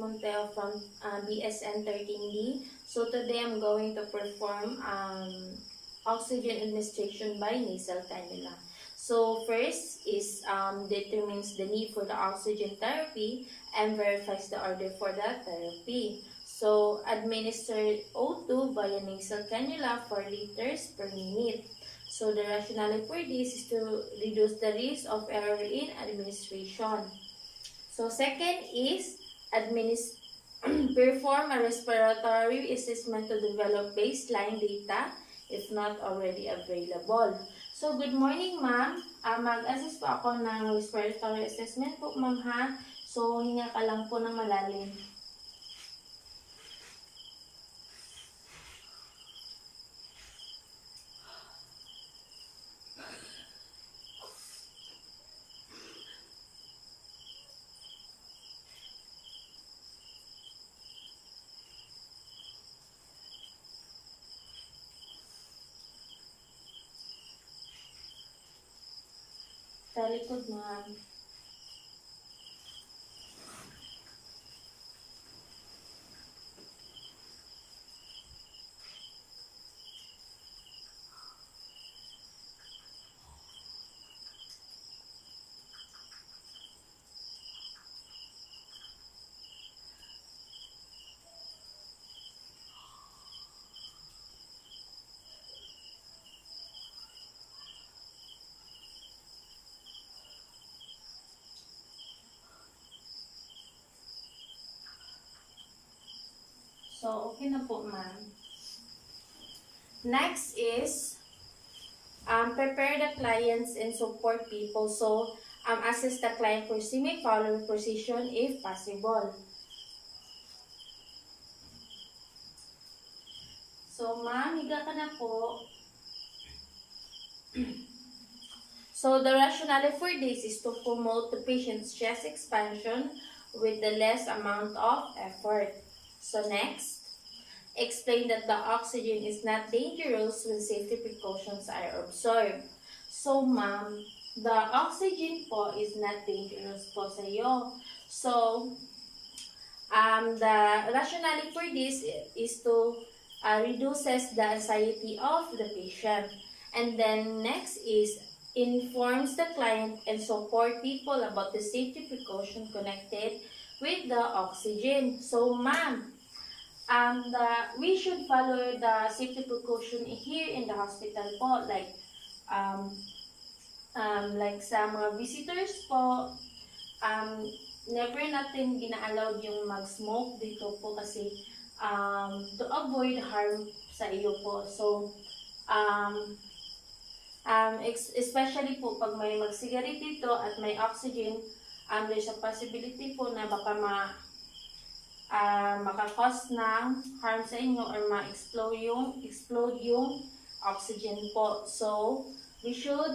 Montejo from BSN 13D. So today I'm going to perform oxygen administration by nasal cannula. So first is determines the need for the oxygen therapy and verifies the order for the therapy. So administer O2 via nasal cannula 4 liters per minute. So the rationale for this is to reduce the risk of error in administration. So second is perform a respiratory assessment to develop baseline data if not already available. So good morning ma'am. Mag-assist po ako ng respiratory assessment po ma'am ha. So hinga ka lang po ng malalim. Sa likod ma'am. So, okay na po, ma'am. Next is, prepare the clients and support people. So, assist the client for semi-follow position if possible. So, ma'am, higa ka na po. So, the rationale for this is to promote the patient's chest expansion with the less amount of effort. So next, explain that the oxygen is not dangerous when safety precautions are observed. So ma'am, the oxygen po is not dangerous po sa iyo. So, the rationale for this is to reduces the anxiety of the patient. And then next is informs the client and support people about the safety precaution connected with the oxygen. So ma'am, we should follow the safety precaution here in the hospital po, like sa mga visitors po, never natin gina-allowed yung mag-smoke dito po kasi to avoid harm sa iyo po. So, especially po pag may mag-cigarette dito at may oxygen, there's a possibility po na baka maka-cause ng harm sa inyo or ma-explode yung oxygen po. So, we should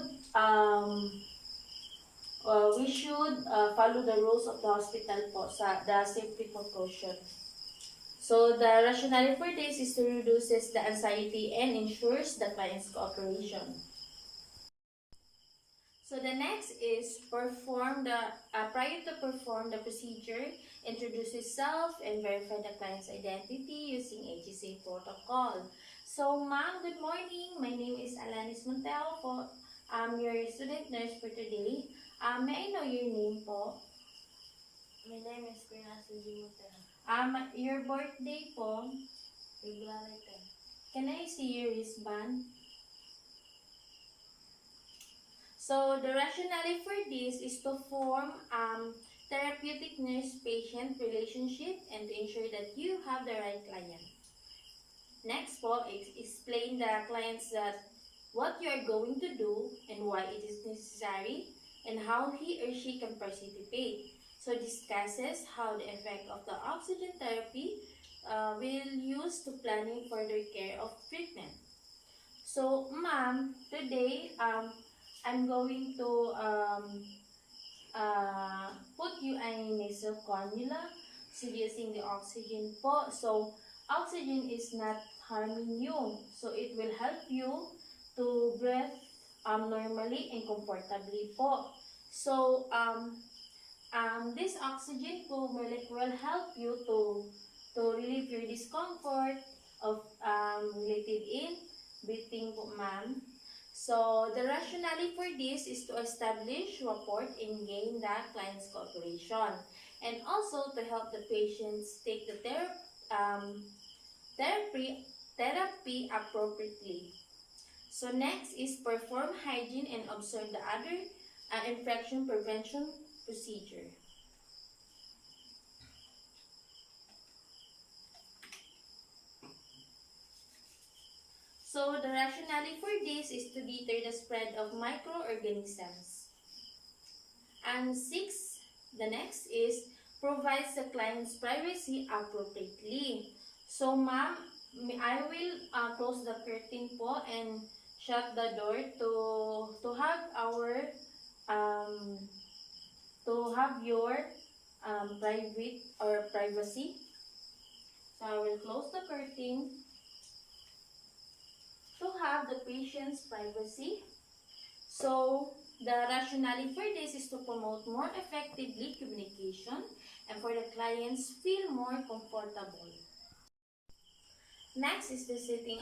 follow the rules of the hospital po sa the safety precaution. So, the rationale for this is to reduces the anxiety and ensures the client's cooperation. So the next is prior to perform the procedure, introduce yourself and verify the client's identity using HSA protocol. So ma'am, good morning. My name is Alanis Montejo po. I'm your student nurse for today. May I know your name po? My name is Nasal Montejo. Your birthday po? February 10. Can I see your wristband? So, the rationale for this is to form therapeutic nurse-patient relationship and to ensure that you have the right client. Next po, explain the clients that what you are going to do and why it is necessary and how he or she can participate. So, discusses how the effect of the oxygen therapy will use to planning further care of treatment. So, ma'am, today, I'm going to put you in nasal cannula, so using the oxygen po. So, oxygen is not harming you. So, it will help you to breathe normally and comfortably po. So, This oxygen po will help you to relieve your discomfort of related in breathing po, ma'am. So, the rationale for this is to establish rapport and gain the client's cooperation. And also to help the patients take the therapy appropriately. So, next is perform hygiene and observe the other infection prevention procedure. So, the rationale for this is to deter the spread of microorganisms. And six, the next is provides the client's privacy appropriately. So, ma'am, I will close the curtain po and shut the door to have our um, to have your private or privacy. So, I will close the curtain to have the patient's privacy. So, the rationale for this is to promote more effectively communication and for the clients feel more comfortable. Next is the setting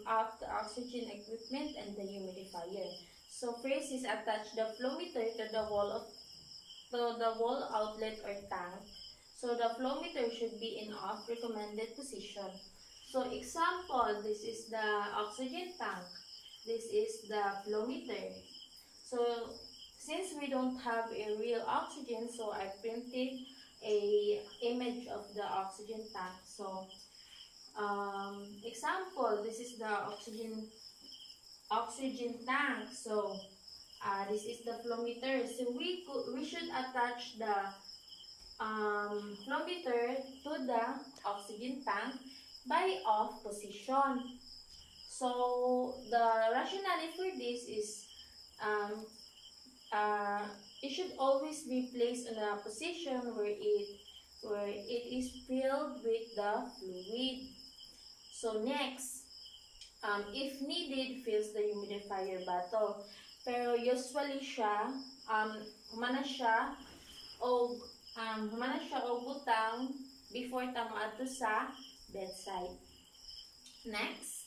up the oxygen equipment and the humidifier. So first is attach the flow meter to the wall outlet or tank. So the flow meter should be in off recommended position. So example, this is the oxygen tank. This is the flow meter. So since we don't have a real oxygen, so I printed a image of the oxygen tank. So example, this is the oxygen tank. So this is the flow meter. So we should attach the flow meter to the oxygen tank by off position. So the rationale for this is um, it should always be placed in a position where it is filled with the fluid. So next, if needed, fills the humidifier bottle. Pero usually siya, humana siya o butang before tamo adto sa bedside. Next,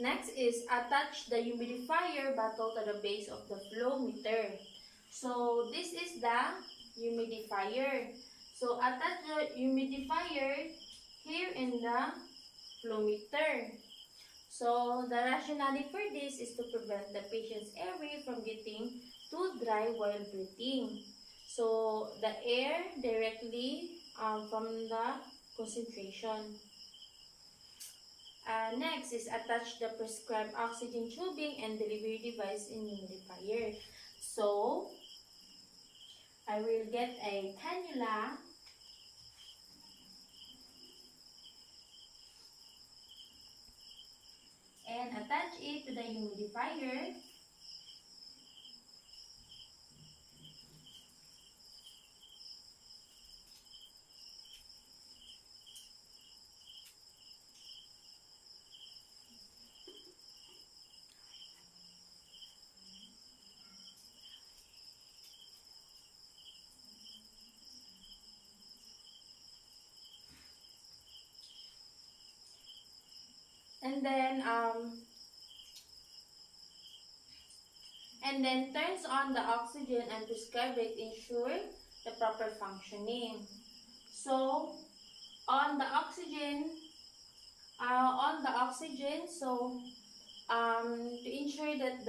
next is attach the humidifier bottle to the base of the flow meter. So this is the humidifier. So attach the humidifier here in the flow meter. So the rationale for this is to prevent the patient's airway from getting too dry while breathing. So the air directly from the concentration. Next is attach the prescribed oxygen tubing and delivery device in humidifier. So I will get a cannula and attach it to the humidifier. And then turns on the oxygen and prescribe it, ensure the proper functioning. So on the oxygen, so to ensure that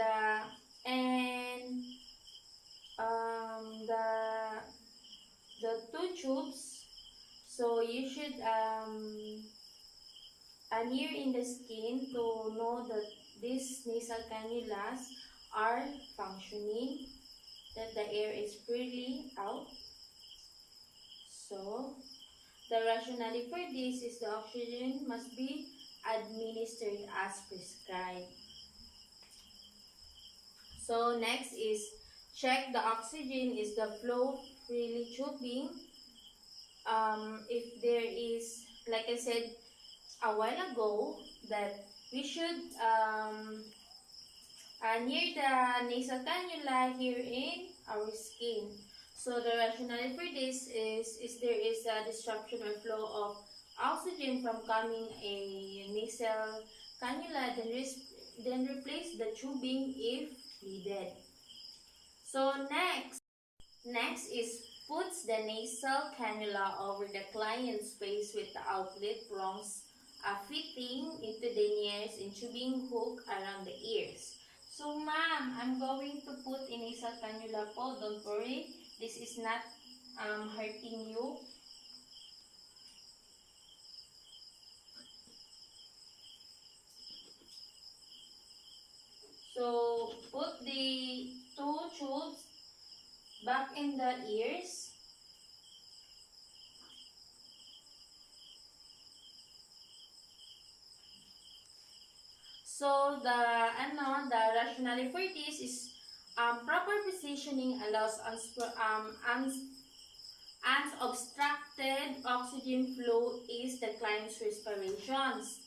the two tubes, so you should near in the skin to know that these nasal cannulas are functioning, that the air is freely out. So the rationale for this is the oxygen must be administered as prescribed. So next is check the oxygen is the flow freely tubing. If there is, like I said a while ago, that we should near the nasal cannula here in our skin. So the rationale for this is there is a disruption or flow of oxygen from coming a nasal cannula, then replace the tubing if needed. So next is puts the nasal cannula over the client's face with the outlet prongs fitting into the nearest and tubing hook around the ears. So ma'am, I'm going to put a nasal cannula po. Don't worry, this is not hurting you. So put the two tubes back in the ears. So the rationale for this is proper positioning allows unobstructed oxygen flow is the client's respirations.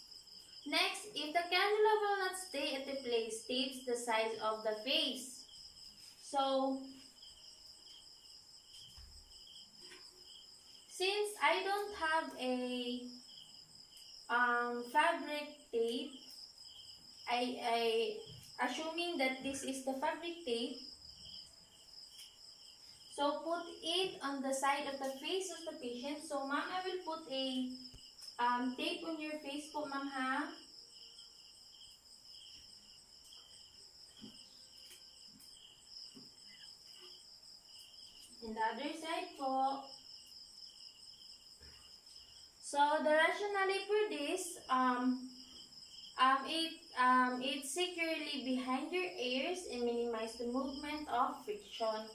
Next, if the cannula will not stay at the place, tapes the size of the face. So, since I don't have a fabric tape, I assuming that this is the fabric tape, so put it on the side of the face of the patient. So, ma'am, I will put a tape on your face po, ma'am, ha? And the other side po. So, the rationale for this, it's securely behind your ears and minimize the movement of friction.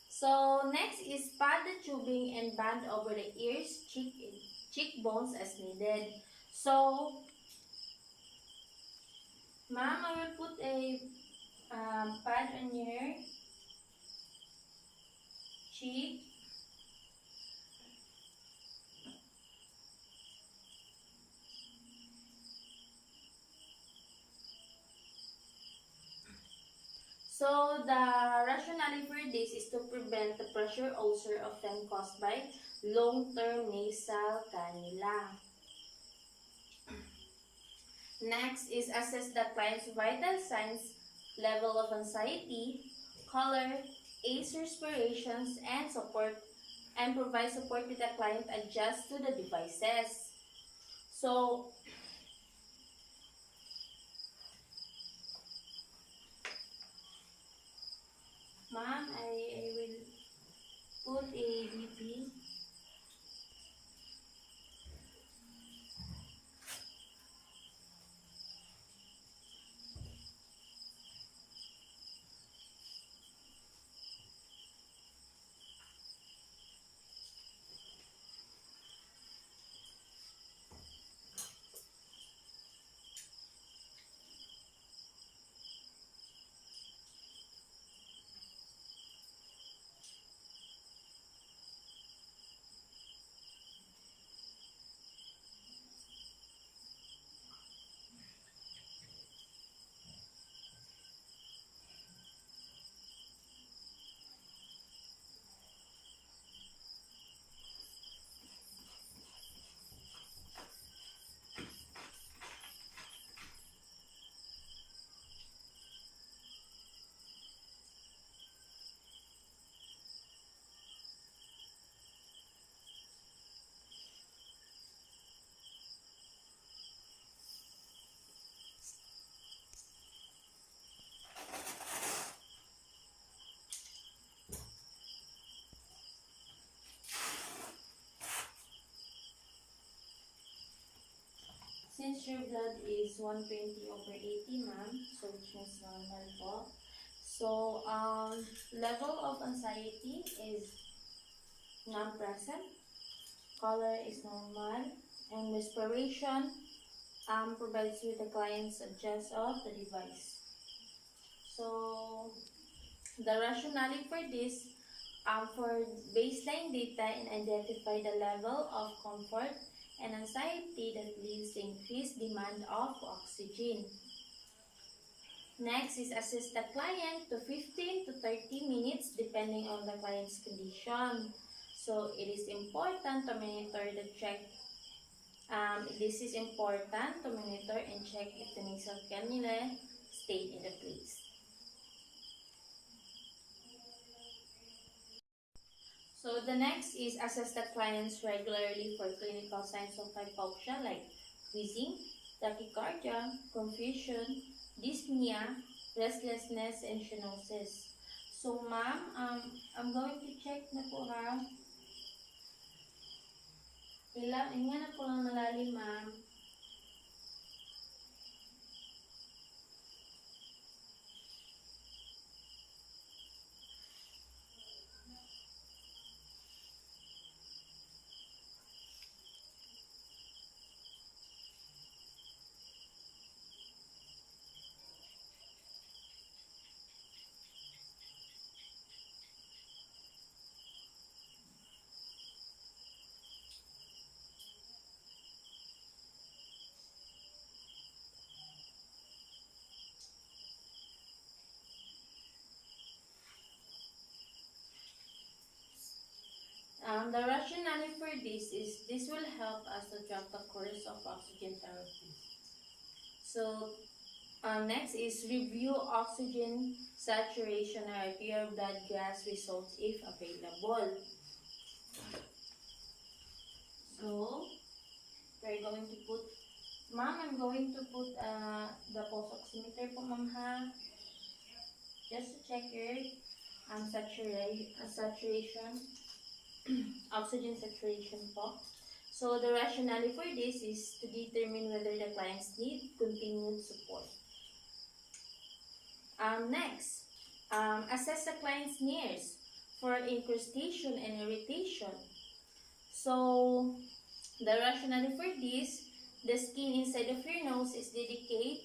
So, next is pad the tubing and band over the ears, cheekbones as needed. So, ma'am, I will put a pad on your cheek. So, the rationale for this is to prevent the pressure ulcer often caused by long-term nasal cannula. Next is assess the client's vital signs, level of anxiety, color, ace respirations, and provide support with the client adjust to the devices. So, ma'am, I will put a BP. Since your blood is 120/80, ma'am, so which means normal po. So, level of anxiety is non-present, color is normal, and respiration provides with the client's adjust of the device. So, the rationale for this, for baseline data and identify the level of comfort and anxiety that leads to increased demand of oxygen. Next is assist the client to 15 to 30 minutes depending on the client's condition. So it is important to monitor the check. This is important to monitor and check if the nasal cannula stayed in the place. So the next is assess the clients regularly for clinical signs of hypoxia like wheezing, tachycardia, confusion, dyspnea, restlessness, and cyanosis. So ma'am, I'm going to check na po ha. Hinga na po lang malalim ma'am. The rationale for this is this will help us to track the course of oxygen therapy. So next is review oxygen saturation or pure blood gas results if available. So we're going to put, ma'am, I'm going to put the pulse oximeter po ma'am ha. Just to check your saturation. Oxygen saturation po. So the rationale for this is to determine whether the clients need continued support. Next, assess the client's ears for incrustation and irritation. So the rationale for this, the skin inside of your nose is delicate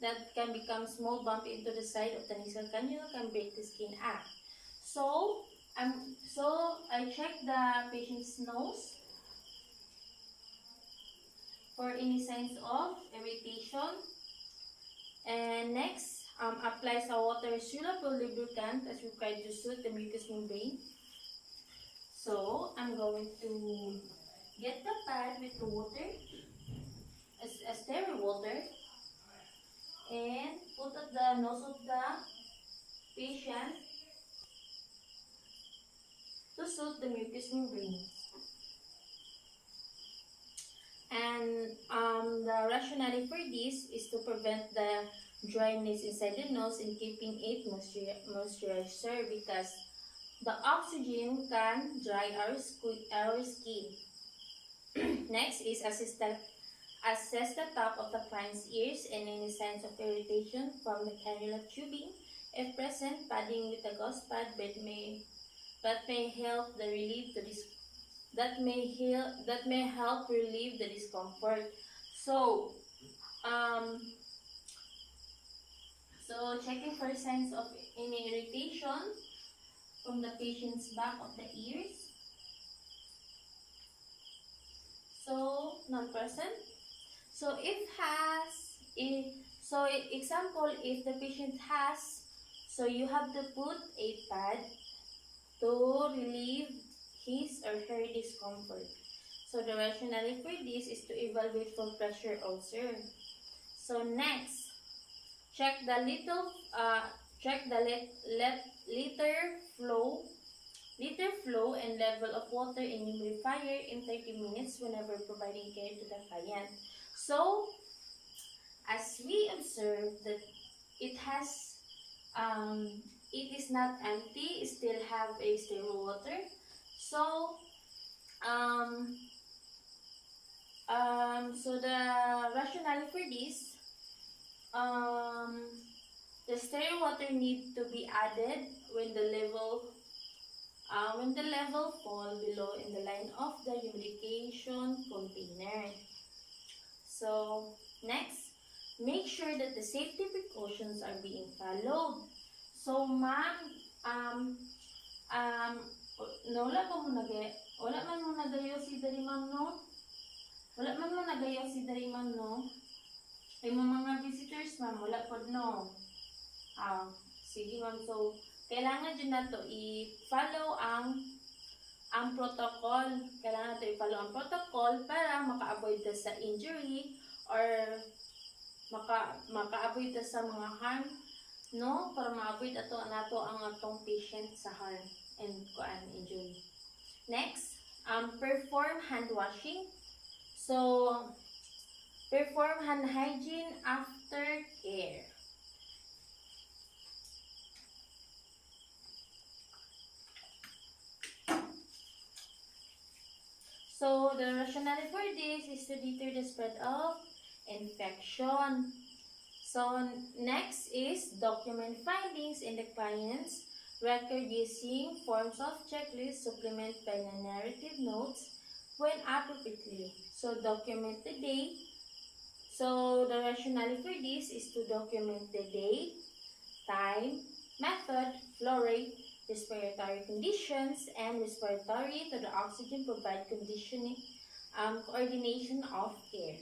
that can become small bump into the side of the nasal cannula can break the skin up. So I check the patient's nose for any signs of irritation. And next, applies a water-soluble lubricant as required to soothe the mucous membrane. So I'm going to get the pad with the water, a sterile water, and put at the nose of the patient to soothe the mucous membrane. And the rationale for this is to prevent the dryness inside the nose and keeping it moisturized because the oxygen can dry our skin. Next is assess the top of the client's ears and any signs of irritation from the cannula tubing. If present, padding with a gauze pad may help relieve the discomfort. So checking for signs of any irritation from the patient's back of the ears. So not present. So example, if the patient has, so you have to put a pad to relieve his or her discomfort. So the rationale for this is to evaluate for pressure ulcer. So next, check the liter flow and level of water in humidifier in 30 minutes whenever providing care to the client. So as we observe that it is not empty, it still have a sterile water. So so the rationale for this, the sterile water need to be added when the level fall below in the line of the humidification container. So next, make sure that the safety precautions are being followed. So ma'am, wala man mo nagayo si dari ma'am no? Wala man mo nagayo si dari ma'am no? Ay mga visitors ma'am, wala po no. Sige ma'am, so kailangan din na to i-follow ang protocol. Kailangan natin i-follow ang protocol para maka-avoid ta sa injury or maka-avoid ta sa mga harm, no? Para ma-avoid nato ang atong patient sa harm and injury. Next, perform hand washing. So, perform hand hygiene after care. So, the rationale for this is to deter the spread of infection. So, next is document findings in the client's record using forms of checklist, supplement by narrative notes when appropriately. So, document the day. So, the rationale for this is to document the day, time, method, flow rate, respiratory conditions, and respiratory to the oxygen provide conditioning coordination of care.